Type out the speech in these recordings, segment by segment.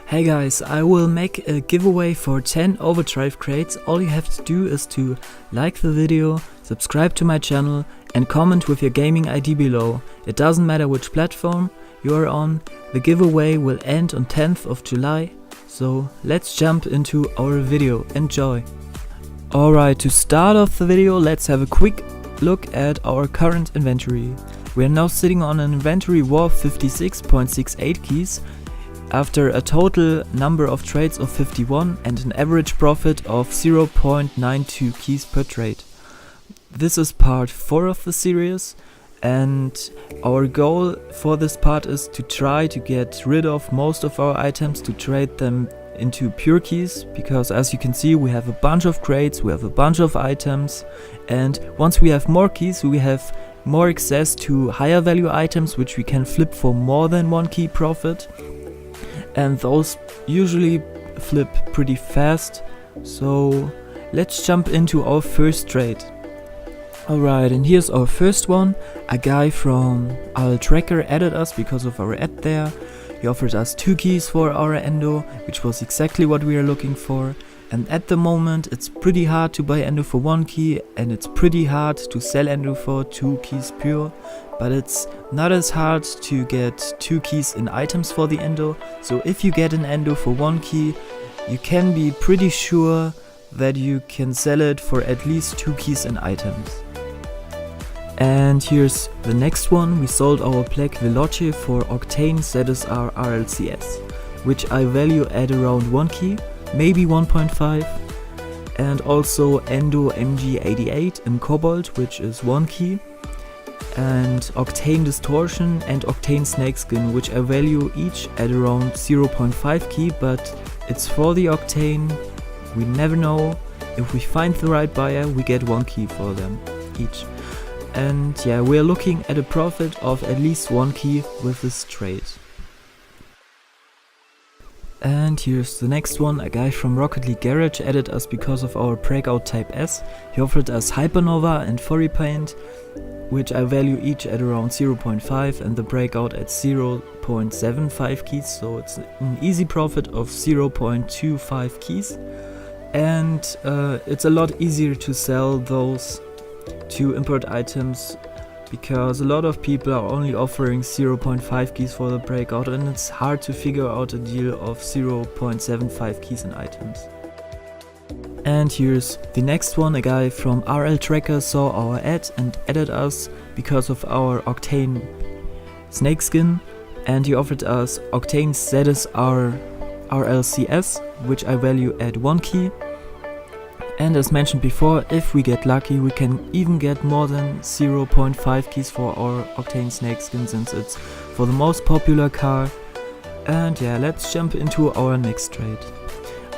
Hey guys, I will make a giveaway for 10 Overdrive Crates. All you have to do is to like the video, subscribe to my channel and comment with your gaming ID below. It doesn't matter which platform you are on. The giveaway will end on 10th of July. So let's jump into our video. Enjoy! Alright, to start off the video, let's have a quick look at our current inventory. We are now sitting on an inventory worth 56.68 keys. After a total number of trades of 51 and an average profit of 0.92 keys per trade. This is part 4 of the series, and our goal for this part is to try to get rid of most of our items to trade them into pure keys, because as you can see we have a bunch of crates, we have a bunch of items, and once we have more keys we have more access to higher value items which we can flip for more than 1 key profit. And those usually flip pretty fast, so let's jump into our first trade. Alright, and here's our first one. A guy from our tracker added us because of our ad there. He offered us 2 keys for our endo, which was exactly what we are looking for. And at the moment it's pretty hard to buy endo for 1 key, and it's pretty hard to sell endo for 2 keys pure. But it's not as hard to get 2 keys in items for the endo, so if you get an endo for 1 key, you can be pretty sure that you can sell it for at least 2 keys in items. And here's the next one. We sold our Black Veloce for Octane ZSR RLCS, which I value at around 1 key, maybe 1.5, and also Endo MG88 in Cobalt, which is 1 key. And Octane Distortion and Octane Snakeskin, which I value each at around 0.5 key, but it's for the Octane. We never know. If we find the right buyer, we get 1 key for them each. And yeah, we're looking at a profit of at least 1 key with this trade. And here's the next one. A guy from Rocket League Garage added us because of our Breakout Type S. He offered us Hypernova and Furry Paint, which I value each at around 0.5 and the Breakout at 0.75 keys, so it's an easy profit of 0.25 keys. And it's a lot easier to sell those 2 import items, because a lot of people are only offering 0.5 keys for the Breakout, and it's hard to figure out a deal of 0.75 keys in items. And here's the next one. A guy from RL Tracker saw our ad and added us because of our Octane Snakeskin, and he offered us Octane ZSR RLCS, which I value at 1 key. And as mentioned before, if we get lucky we can even get more than 0.5 keys for our Octane Snakeskin, since it's for the most popular car. And yeah, let's jump into our next trade.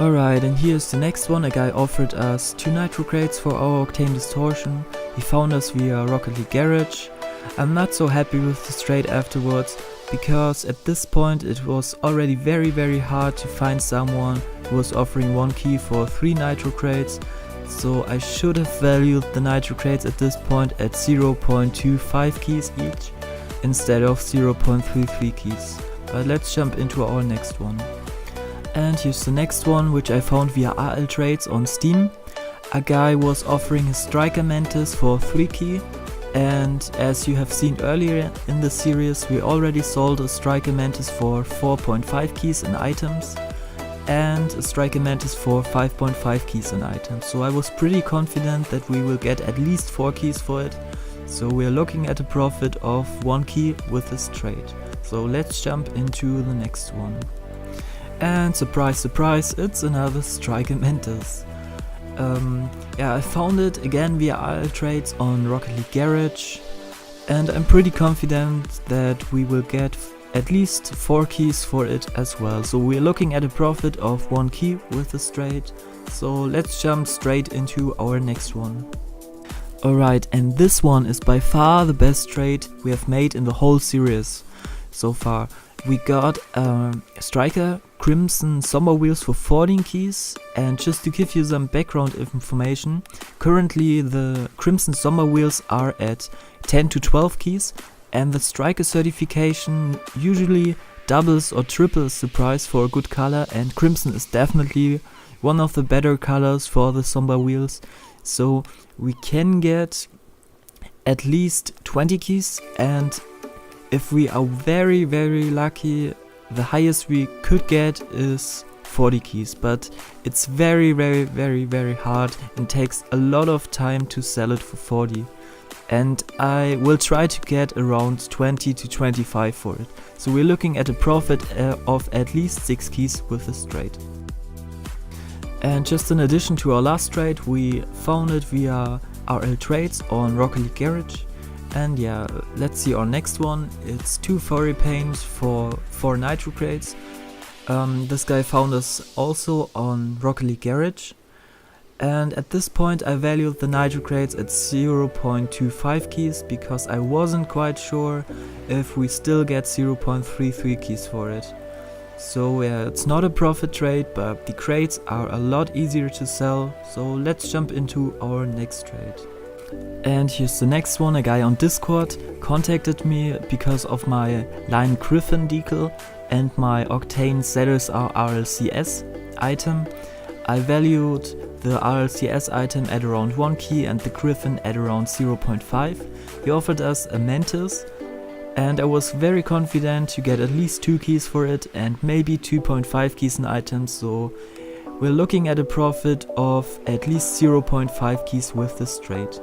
Alright, and here's the next one. A guy offered us 2 nitro crates for our Octane Distortion. He found us via Rocket League Garage. I'm not so happy with this trade afterwards, because at this point it was already very hard to find someone who was offering 1 key for 3 nitro crates, so I should have valued the nitro crates at this point at 0.25 keys each instead of 0.33 keys. But let's jump into our next one. And here's the next one, which I found via RL Trades on Steam. A guy was offering his Striker Mantis for 3 key, and as you have seen earlier in the series, we already sold a Striker Mantis for 4.5 keys in items and a Striker Mantis for 5.5 keys in items. So I was pretty confident that we will get at least 4 keys for it. So we're looking at a profit of 1 key with this trade. So let's jump into the next one. And surprise surprise, it's another Striker Mantis. Yeah, I found it again via RL Trades on Rocket League Garage, and I'm pretty confident that we will get at least 4 keys for it as well. So we're looking at a profit of 1 key with this trade. So let's jump straight into our next one. Alright, and this one is by far the best trade we have made in the whole series so far. We got Striker Crimson Summer Wheels for 14 keys, and just to give you some background information, currently the Crimson Summer Wheels are at 10 to 12 keys, and the Striker certification usually doubles or triples the price for a good color, and crimson is definitely one of the better colors for the somber wheels. So we can get at least 20 keys, and if we are very lucky, the highest we could get is 40 keys, but it's very hard and takes a lot of time to sell it for 40. And I will try to get around 20 to 25 for it. So we're looking at a profit of at least 6 keys with this trade. And just in addition to our last trade, we found it via RL Trades on Rocket League Garage. And yeah, let's see our next one. It's 2 furry paints for 4 nitro crates. This guy found us also on Rocket League Garage. And at this point I valued the nitro crates at 0.25 keys because I wasn't quite sure if we still get 0.33 keys for it. So yeah, it's not a profit trade, but the crates are a lot easier to sell. So let's jump into our next trade. And here's the next one. A guy on Discord contacted me because of my Lion Griffin decal and my Octane ZSR RLCS item. I valued the RLCS item at around 1 key and the Griffin at around 0.5. He offered us a Mantis, and I was very confident to get at least 2 keys for it and maybe 2.5 keys in items, so we're looking at a profit of at least 0.5 keys with this trade.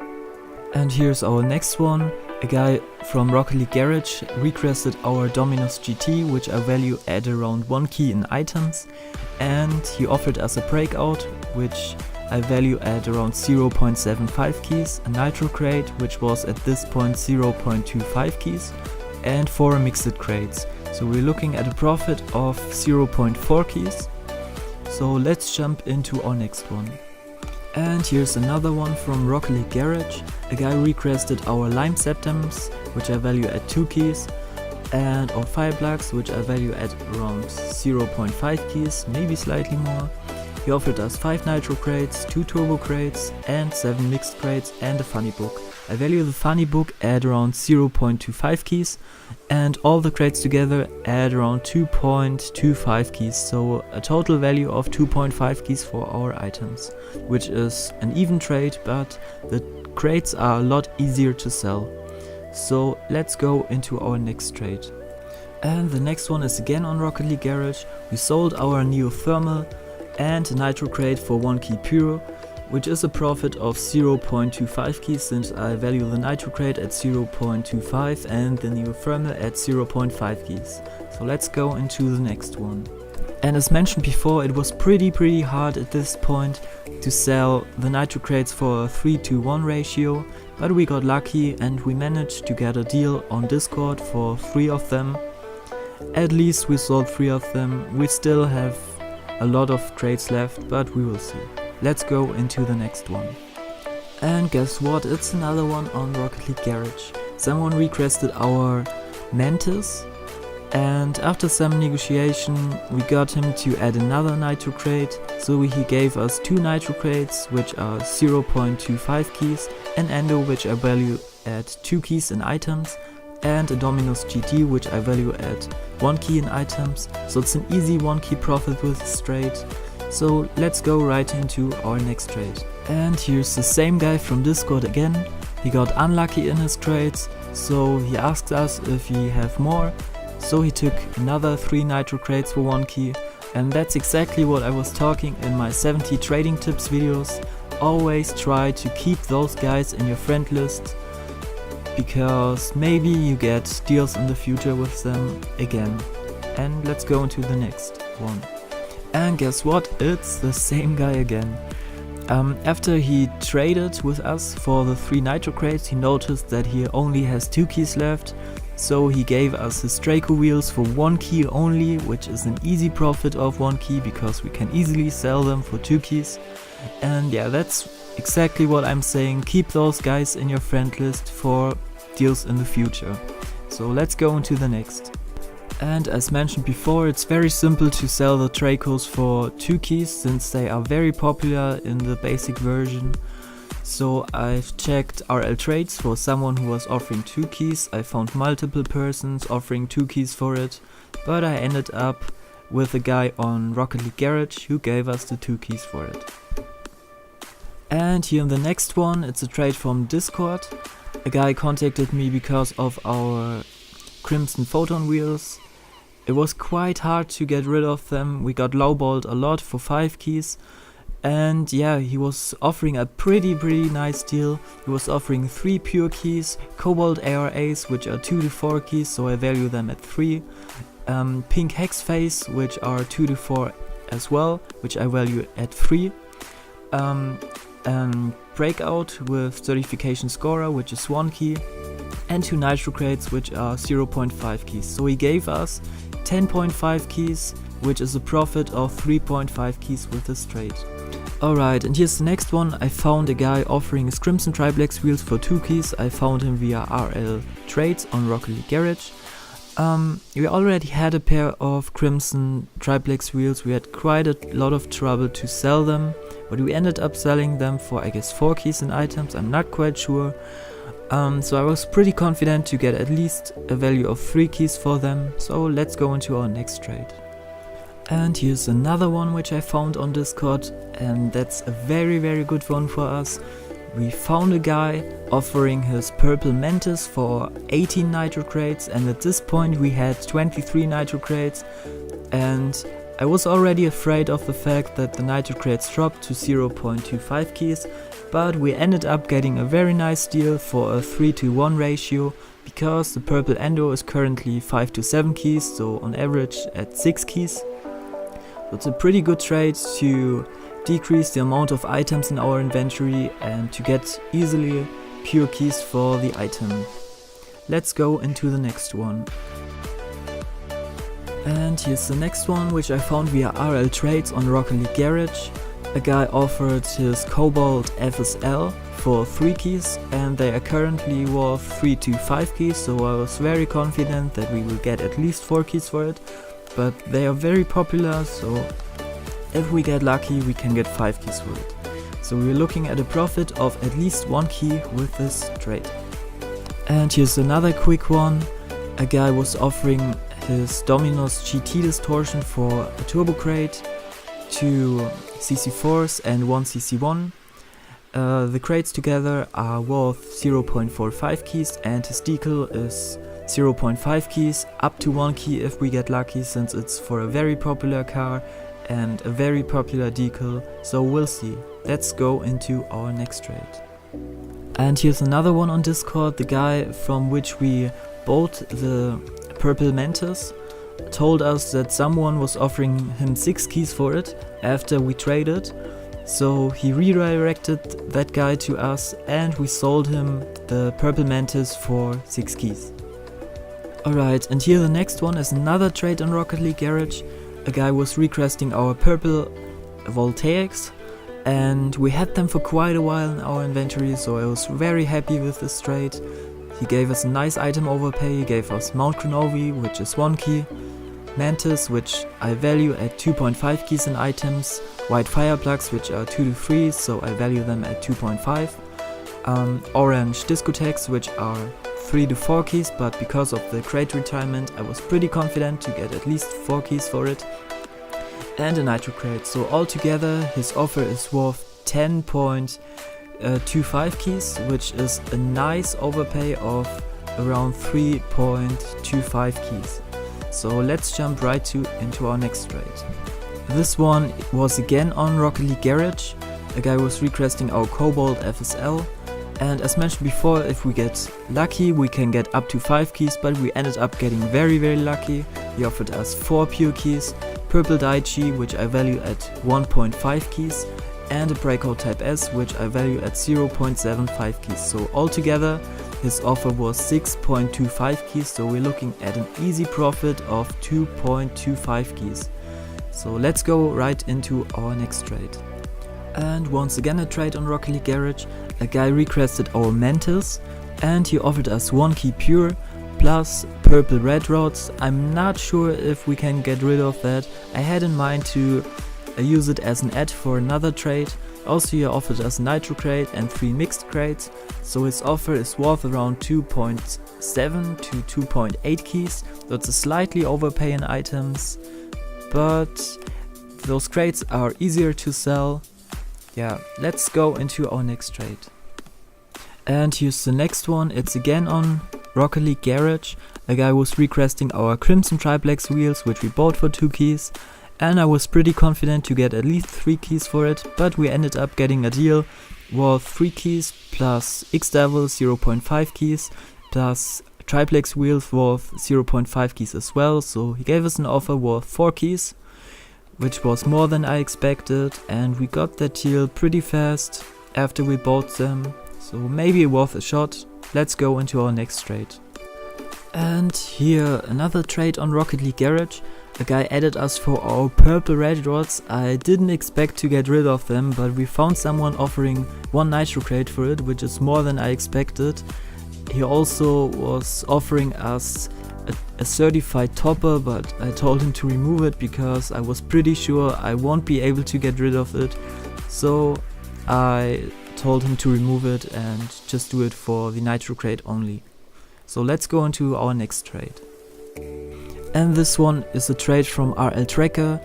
And here's our next one. A guy from Rocket League Garage requested our Dominus GT, which I value at around 1 key in items, and he offered us a breakout, which I value at around 0.75 keys, a nitro crate, which was at this point 0.25 keys, and 4 mixed crates. So we're looking at a profit of 0.4 keys. So let's jump into our next one. And here's another one from Rocket League Garage. A guy requested our Lime Septums, which I value at 2 keys, and our Fire Plugs, which I value at around 0.5 keys, maybe slightly more. He offered us 5 nitro crates, 2 turbo crates, and 7 mixed crates, and a funny book. I value the funny book at around 0.25 keys, and all the crates together at around 2.25 keys, so a total value of 2.5 keys for our items, which is an even trade, but the crates are a lot easier to sell. So let's go into our next trade. And the next one is again on Rocket League Garage. We sold our Neo Thermal and a nitro crate for 1 key pure, which is a profit of 0.25 keys since I value the nitro crate at 0.25 and the Neo Thermal at 0.5 keys. So let's go into the next one. And as mentioned before, it was pretty hard at this point to sell the nitro crates for a 3-to-1 ratio, but we got lucky and we managed to get a deal on Discord for 3 of them. At least we sold 3 of them. We still have a lot of crates left, but we will see. Let's go into the next one. And guess what? It's another one on Rocket League Garage. Someone requested our Mantis, and after some negotiation we got him to add another nitro crate, so he gave us 2 nitro crates which are 0.25 keys, an Endo which I value at 2 keys in items, and a Dominus GT which I value at 1 key in items, so it's an easy 1 key profit with this trade. So let's go right into our next trade. And here's the same guy from Discord again. He got unlucky in his trades, so he asked us if we have more. So he took another 3 nitro crates for 1 key, and that's exactly what I was talking in my 70 trading tips videos. Always try to keep those guys in your friend list, because maybe you get deals in the future with them again. And let's go into the next one. And guess what? It's the same guy again. After he traded with us for the 3 nitro crates, he noticed that he only has 2 keys left, so he gave us his Draco wheels for 1 key only, which is an easy profit of 1 key because we can easily sell them for 2 keys. And yeah, that's exactly what I'm saying. Keep those guys in your friend list for deals in the future. So let's go into the next. And as mentioned before, it's very simple to sell the Dracos for 2 keys since they are very popular in the basic version. So I've checked RL Trades for someone who was offering 2 keys. I found multiple persons offering 2 keys for it. but I ended up with a guy on Rocket League Garage who gave us the 2 keys for it. And here in the next one, it's a trade from Discord. A guy contacted me because of our Crimson Photon wheels. It was quite hard to get rid of them. We got lowballed a lot for 5 keys. And yeah, he was offering a pretty nice deal. He was offering 3 pure keys, Cobalt ARAs, which are 2 to 4 keys, so I value them at 3. Pink Hex Face, which are 2 to 4 as well, which I value at 3. Breakout with Certification Scorer, which is 1 key. And 2 Nitro Crates, which are 0.5 keys. So he gave us 10.5 keys, which is a profit of 3.5 keys with this trade. Alright, and here's the next one. I found a guy offering his Crimson Triplex wheels for 2 keys. I found him via RL Trades on Rocket League Garage. We already had a pair of Crimson Triplex wheels. We had quite a lot of trouble to sell them, but we ended up selling them for, I guess, 4 keys and items. I'm not quite sure. So I was pretty confident to get at least a value of 3 keys for them. So let's go into our next trade. And here's another one which I found on Discord, and that's a very good one for us. We found a guy offering his purple Mantis for 18 Nitro Crates, and at this point we had 23 Nitro Crates, and I was already afraid of the fact that the Nitro Crates dropped to 0.25 keys, but we ended up getting a very nice deal for a 3-to-1 ratio, because the purple Endo is currently 5 to 7 keys, so on average at 6 keys. So it's a pretty good trade to decrease the amount of items in our inventory and to get easily pure keys for the item. Let's go into the next one. And here's the next one, which I found via RL Trades on Rocket League Garage. A guy offered his Cobalt FSL for 3 keys, and they are currently worth 3 to 5 keys, so I was very confident that we will get at least 4 keys for it. But they are very popular, so if we get lucky we can get 5 keys for it. So we're looking at a profit of at least 1 key with this trade. And here's another quick one. A guy was offering his Dominos GT Distortion for a Turbo Crate, 2 CC4s and 1 CC1. The crates together are worth 0.45 keys, and his decal is 0.5 keys, up to 1 key if we get lucky, since it's for a very popular car and a very popular decal, so we'll see. Let's go into our next trade. And here's another one on Discord. The guy from which we bought the purple Mantis told us that someone was offering him 6 keys for it after we traded, so he redirected that guy to us and we sold him the purple Mantis for 6 keys. Alright, and here the next one is another trade on Rocket League Garage. A guy was requesting our purple Voltaics, and we had them for quite a while in our inventory, so I was very happy with this trade. He gave us a nice item overpay. He gave us Mount Kronovi, which is 1 key, Mantis, which I value at 2.5 keys in items, White Fire Plugs, which are 2 to 3, so I value them at 2.5, Orange Discotheques, which are 3 to 4 keys, but because of the crate retirement I was pretty confident to get at least 4 keys for it, and a Nitro Crate. So altogether his offer is worth 10.25 keys, which is a nice overpay of around 3.25 keys. So let's jump right into our next trade. This one was again on Rocket League Garage. A guy was requesting our Cobalt FSL. And as mentioned before, if we get lucky we can get up to 5 keys, but we ended up getting very lucky. He offered us 4 pure keys, purple Daichi, which I value at 1.5 keys, and a Breakout Type S, which I value at 0.75 keys. So altogether his offer was 6.25 keys, so we're looking at an easy profit of 2.25 keys. So let's go right into our next trade. And once again a trade on Rocket League Garage. A guy requested our Mantis and he offered us 1 key pure plus purple red rods. I'm not sure if we can get rid of that. I had in mind to I use it as an ad for another trade. Also he offered us a nitro crate and 3 mixed crates, so his offer is worth around 2.7 to 2.8 keys, so it's a slightly overpay in items, but those crates are easier to sell. Yeah, let's go into our next trade. And here's the next one. It's again on Rocket League Garage. A guy was requesting our Crimson Triplex wheels, which we bought for 2 keys, and I was pretty confident to get at least 3 keys for it, but we ended up getting a deal worth 3 keys plus X-Devil 0.5 keys plus Triplex wheels worth 0.5 keys as well, so he gave us an offer worth 4 keys, which was more than I expected, and we got that deal pretty fast after we bought them, so maybe worth a shot. Let's go into our next trade. And here another trade on Rocket League Garage. A guy added us for our purple red rods. I didn't expect to get rid of them, but we found someone offering 1 nitro crate for it, which is more than I expected. He also was offering us a certified topper, but I told him to remove it because I was pretty sure I won't be able to get rid of it. So I told him to remove it and just do it for the nitro crate only. So let's go into our next trade. And this one is a trade from RL Tracker.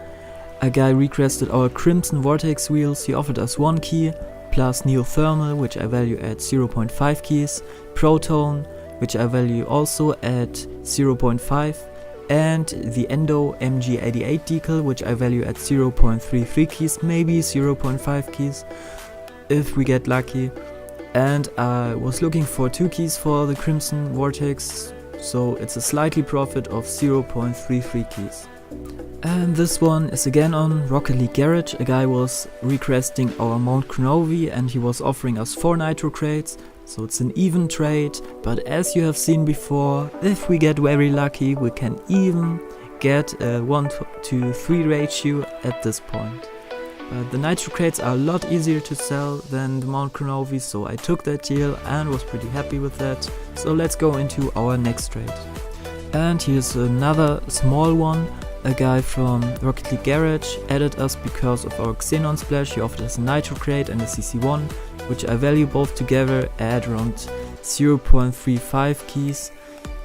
A guy requested our Crimson Vortex wheels. He offered us 1 key plus Neothermal, which I value at 0.5 keys, Proton, which I value also at 0.5, and the Endo MG88 decal, which I value at 0.33 keys, maybe 0.5 keys if we get lucky. And I was looking for 2 keys for the Crimson Vortex, so it's a slightly profit of 0.33 keys. And this one is again on Rocket League Garage. A guy was requesting our Mount Kronovi and he was offering us 4 nitro crates, so it's an even trade, but as you have seen before, if we get very lucky we can even get a 1:3 ratio at this point. The nitro crates are a lot easier to sell than the Mount Kronovi, so I took that deal and was pretty happy with that. So let's go into our next trade. And here's another small one. A guy from Rocket League Garage added us because of our Xenon Splash. He offered us a nitro crate and a CC1, which I value both together at around 0.35 keys.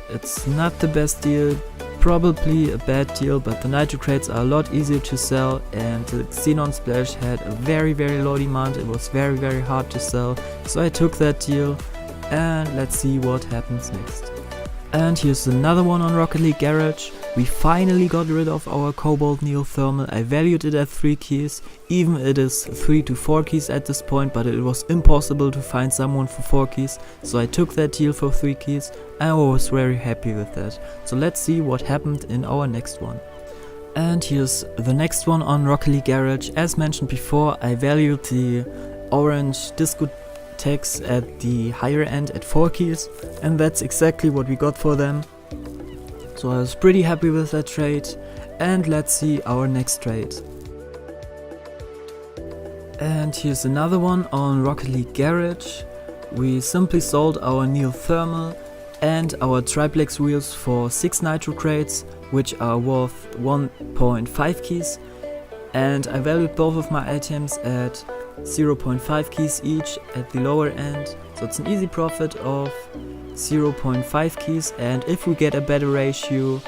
It's not the best deal, probably a bad deal, but the nitro crates are a lot easier to sell, and the Xenon Splash had a very low demand. It was very hard to sell, so I took that deal, and let's see what happens next. And here's another one on Rocket League Garage. We finally got rid of our Cobalt Neothermal. I valued it at 3 keys, even it is 3 to 4 keys at this point, but it was impossible to find someone for 4 keys, so I took that deal for 3 keys and I was very happy with that. So let's see what happened in our next one. And here's the next one on Rocket League Garage. As mentioned before, I valued the orange disco tags at the higher end at 4 keys, and that's exactly what we got for them. So I was pretty happy with that trade, and let's see our next trade. And here's another one on Rocket League Garage. We simply sold our Neothermal and our Triplex wheels for 6 nitro crates, which are worth 1.5 keys, and I valued both of my items at 0.5 keys each at the lower end, so it's an easy profit of 0.5 keys, and if we get a better ratio,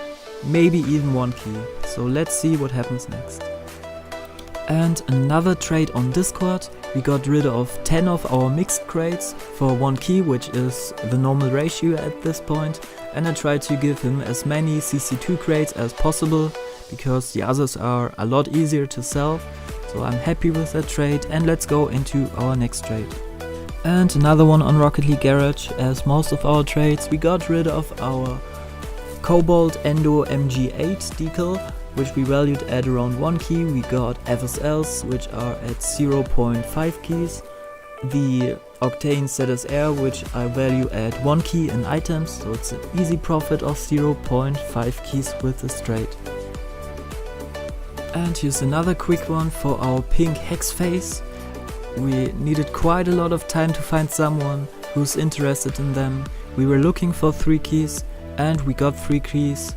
maybe even 1 key. So let's see what happens next. And another trade on Discord. We got rid of 10 of our mixed crates for 1 key, which is the normal ratio at this point, and I tried to give him as many CC2 crates as possible because the others are a lot easier to sell. So I'm happy with that trade, and let's go into our next trade. And another one on Rocket League Garage. As most of our trades, we got rid of our Cobalt Endo MG8 decal, which we valued at around 1 key. We got FSLs, which are at 0.5 keys. The Octane ZSR, which I value at 1 key in items, so it's an easy profit of 0.5 keys with this trade. And here's another quick one for our pink hex face. We needed quite a lot of time to find someone who's interested in them. We were looking for 3 keys and we got 3 keys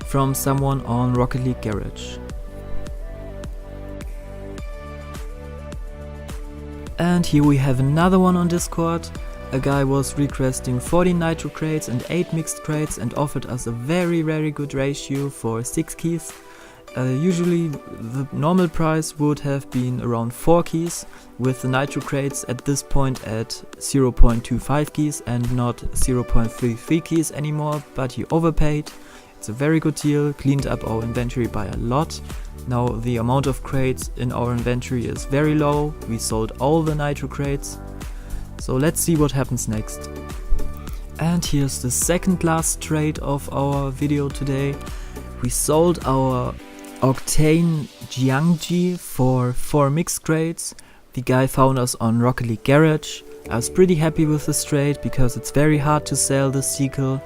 from someone on Rocket League Garage. And here we have another one on Discord. A guy was requesting 40 nitro crates and 8 mixed crates and offered us a very good ratio for 6 keys. Usually the normal price would have been around 4 keys, with the nitro crates at this point at 0.25 keys and not 0.33 keys anymore, but he overpaid. It's a very good deal, cleaned up our inventory by a lot. Now the amount of crates in our inventory is very low, we sold all the nitro crates. So let's see what happens next. And here's the second last trade of our video today. We sold our Octane Jiangji for 4 mixed crates. The guy found us on Rocket League Garage. I was pretty happy with this trade because it's very hard to sell this sequel.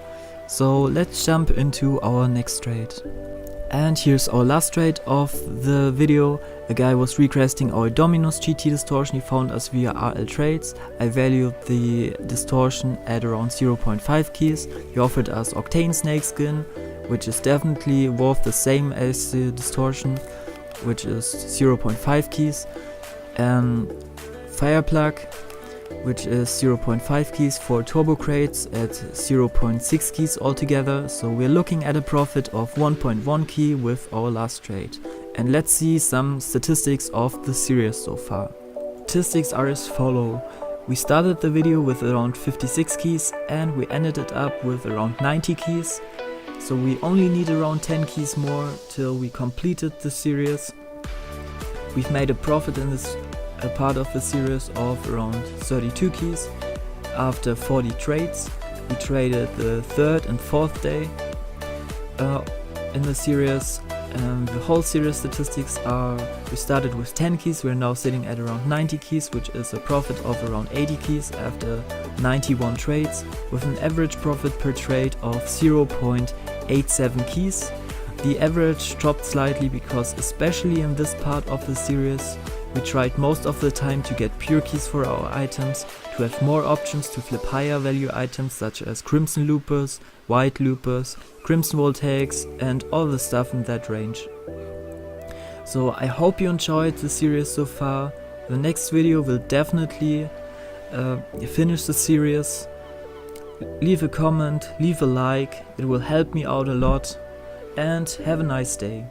So let's jump into our next trade. And here's our last trade of the video. A guy was requesting our Dominus GT distortion. He found us via RL Trades. I valued the distortion at around 0.5 keys. He offered us Octane Snake Skin, which is definitely worth the same as the distortion, which is 0.5 keys. Fireplug, which is 0.5 keys for turbo crates at 0.6 keys altogether. So we're looking at a profit of 1.1 key with our last trade. And let's see some statistics of the series so far. Statistics are as follow. We started the video with around 56 keys and we ended it up with around 90 keys. So we only need around 10 keys more till we completed the series. We've made a profit in this part of the series of around 32 keys. After 40 trades, we traded the 3rd and 4th day in the series. The whole series statistics are, we started with 10 keys, we're now sitting at around 90 keys, which is a profit of around 80 keys after 91 trades, with an average profit per trade of 0.87 keys. The average dropped slightly because, especially in this part of the series, we tried most of the time to get pure keys for our items, to have more options to flip higher value items such as Crimson Loopers, White Loopers, Crimson Voltaics and all the stuff in that range. So I hope you enjoyed the series so far. The next video will definitely finish the series. Leave a comment, leave a like, it will help me out a lot, and have a nice day.